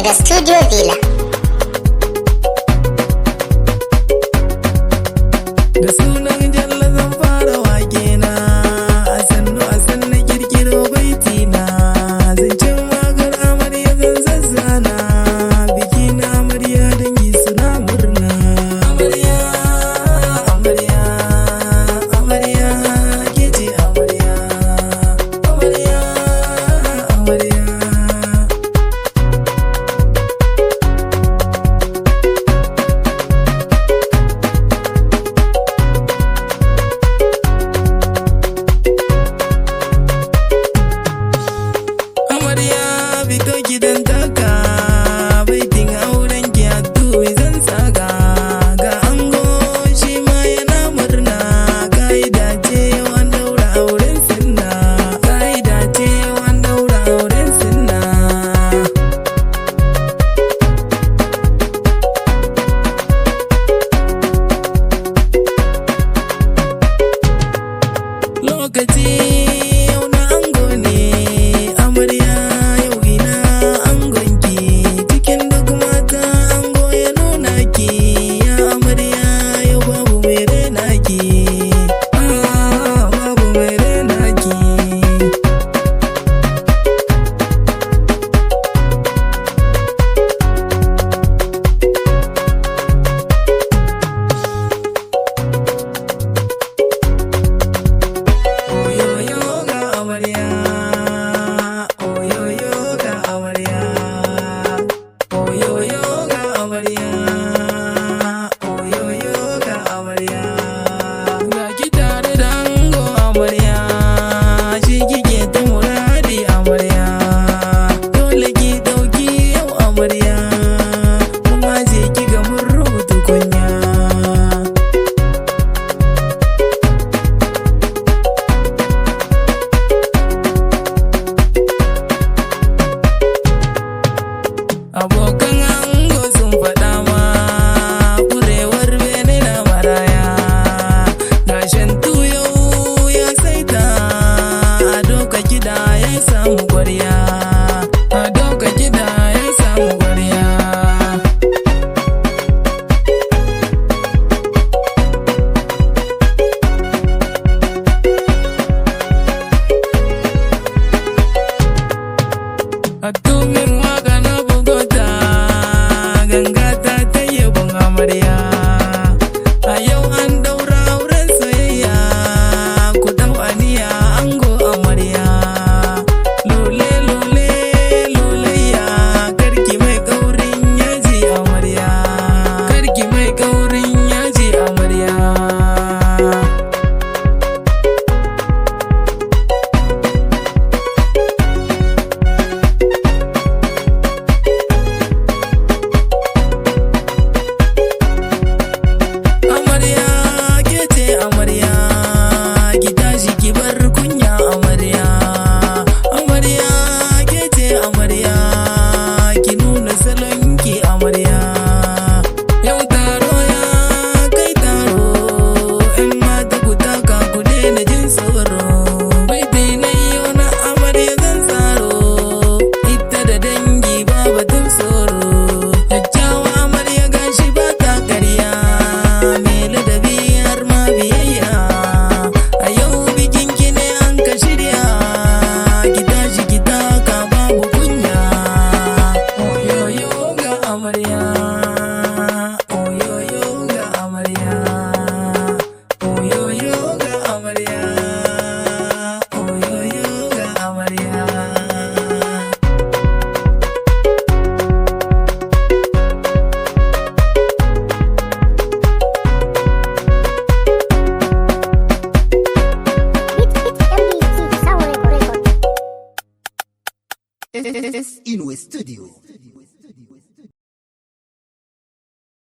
daga Studio Villa. Da sunan Jalla zan fara wake na, a sannu kirkiro baiti na, zancen wakar amarya zan zazzana, biki na amarya dangi suna murna. Amarya, amarya, amarya, ke ce amarya, amarya, amarya. Fito gidan taka baitin auren ki addu'i zan saka ga ango shi ma yana murna ka'ida ce yawan daura auren sinna ka'ida ce yawan daura auren sinna lokaci yau na ango ne amarya abokan ango sun faɗa ma kurewar bene na maraya gashin tuyo ya saita a doka gida ya samu ƙwarya a doka gida ya samu ƙwarya a domin waka na ganga ta tayyabin amarya a yau an daura auren soyayya ku dau aniya ango amarya lole lole lolayya karki mai kaurin yaji amarya karki mai kaurin yaji amarya Es Inu Studio.